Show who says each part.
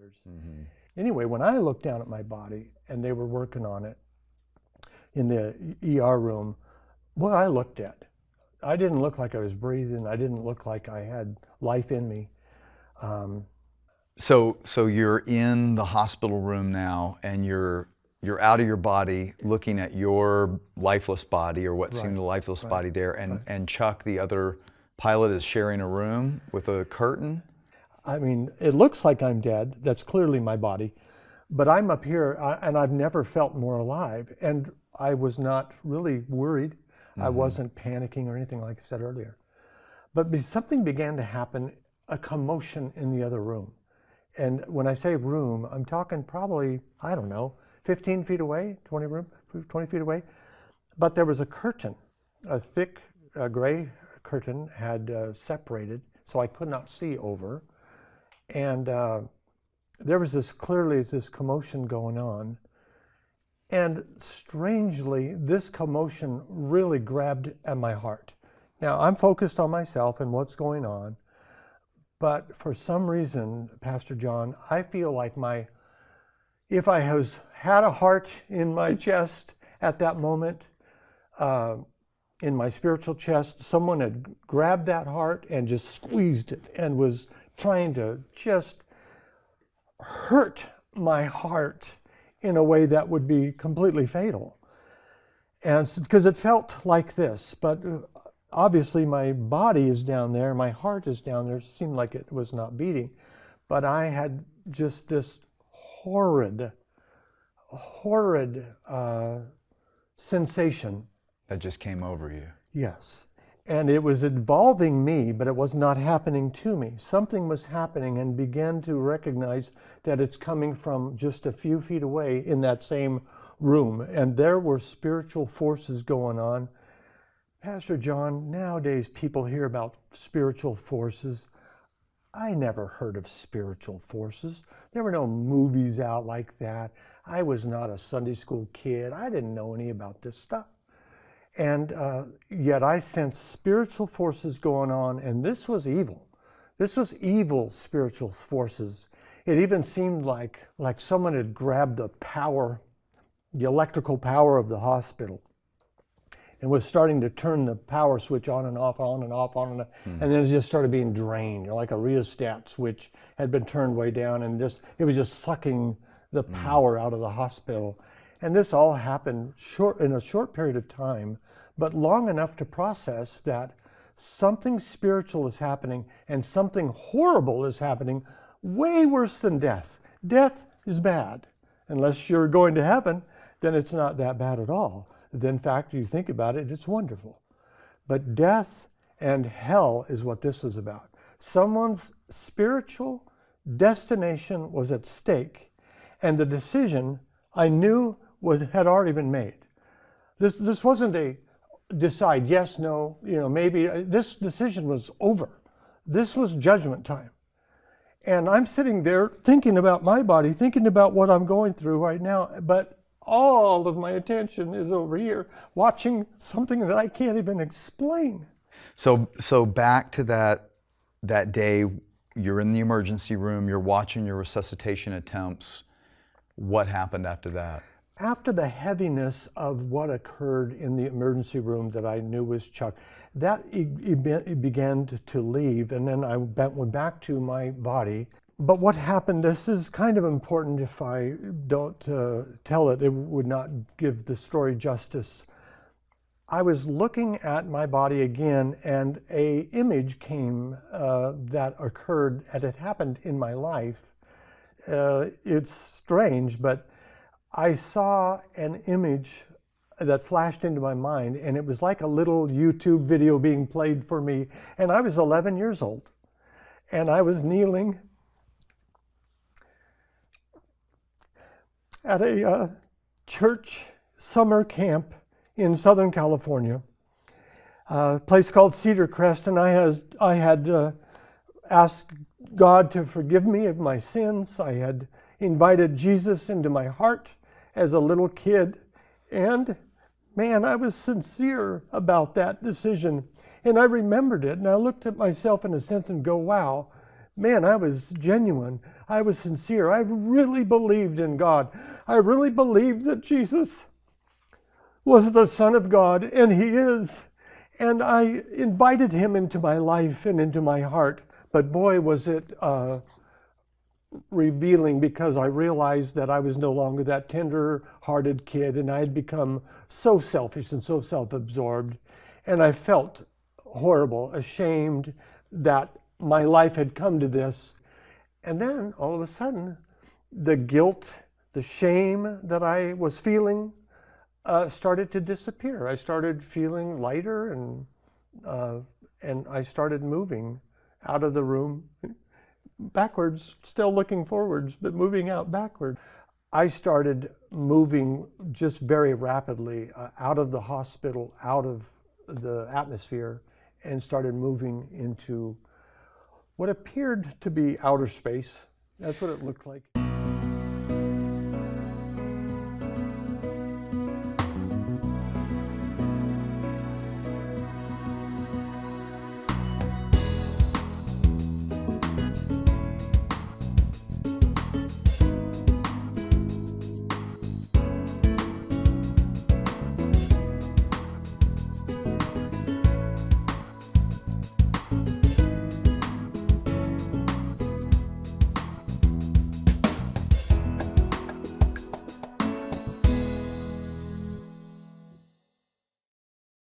Speaker 1: matters. Anyway, when I looked down at my body and they were working on it in the ER room, what I looked at, I didn't look like I was breathing. I didn't look like I had life in me.
Speaker 2: So you're in the hospital room now, and you're out of your body, looking at your lifeless body, or what seemed a lifeless body there, and Chuck, the other pilot, is sharing a room with a curtain.
Speaker 1: I mean, it looks like I'm dead. That's clearly my body, but I'm up here, and I've never felt more alive. And I was not really worried. I wasn't panicking or anything like I said earlier. But something began to happen, a commotion in the other room. And when I say room, I'm talking probably, I don't know, 15 feet away, 20 feet away. But there was a curtain, a thick gray curtain had separated, so I could not see over. And there was clearly this commotion going on. And strangely, this commotion really grabbed at my heart. Now, I'm focused on myself and what's going on, but for some reason, Pastor John, I feel like if I had a heart in my chest at that moment, in my spiritual chest, someone had grabbed that heart and just squeezed it and was trying to just hurt my heart in a way that would be completely fatal. And because it felt like this, but obviously my body is down there, my heart is down there, it seemed like it was not beating. But I had just this horrid sensation.
Speaker 2: That just came over you.
Speaker 1: Yes. And it was involving me, but it was not happening to me. Something was happening, and began to recognize that it's coming from just a few feet away in that same room. And there were spiritual forces going on. Pastor John, nowadays people hear about spiritual forces. I never heard of spiritual forces. There were no movies out like that. I was not a Sunday school kid. I didn't know any about this stuff. And yet I sensed spiritual forces going on, and this was evil. This was evil spiritual forces. It even seemed like someone had grabbed the power, the electrical power of the hospital, and was starting to turn the power switch on and off, on and off, on and off. And then it just started being drained, like a rheostat switch had been turned way down, and it was just sucking the power out of the hospital. And this all happened in a short period of time, but long enough to process that something spiritual is happening and something horrible is happening, way worse than death. Death is bad. Unless you're going to heaven, then it's not that bad at all. In fact, you think about it, it's wonderful. But death and hell is what this was about. Someone's spiritual destination was at stake, and the decision I knew had already been made. This wasn't a decide yes, no, maybe. This decision was over. This was judgment time. And I'm sitting there thinking about my body, thinking about what I'm going through right now, but all of my attention is over here, watching something that I can't even explain.
Speaker 2: So back to that day, you're in the emergency room, you're watching your resuscitation attempts. What happened after that?
Speaker 1: After the heaviness of what occurred in the emergency room that I knew was Chuck, that it began to leave, and then I went back to my body. But what happened, this is kind of important. If I don't tell it, it would not give the story justice. I was looking at my body again, and an image came that occurred, and it happened in my life. It's strange, but I saw an image that flashed into my mind, and it was like a little YouTube video being played for me. And I was 11 years old, and I was kneeling at a church summer camp in Southern California, a place called Cedar Crest, and I had asked God to forgive me of my sins. I had invited Jesus into my heart as a little kid, and man, I was sincere about that decision, and I remembered it, and I looked at myself in a sense and go, wow, man, I was genuine. I was sincere. I really believed in God. I really believed that Jesus was the Son of God, and He is. And I invited Him into my life and into my heart. But boy, was it revealing, because I realized that I was no longer that tender-hearted kid, and I had become so selfish and so self-absorbed. And I felt horrible, ashamed that my life had come to this. And then all of a sudden, the guilt, the shame that I was feeling started to disappear. I started feeling lighter, and I started moving out of the room backwards, still looking forwards, but moving out backward. I started moving just very rapidly out of the hospital, out of the atmosphere, and started moving into what appeared to be outer space. That's what it looked like.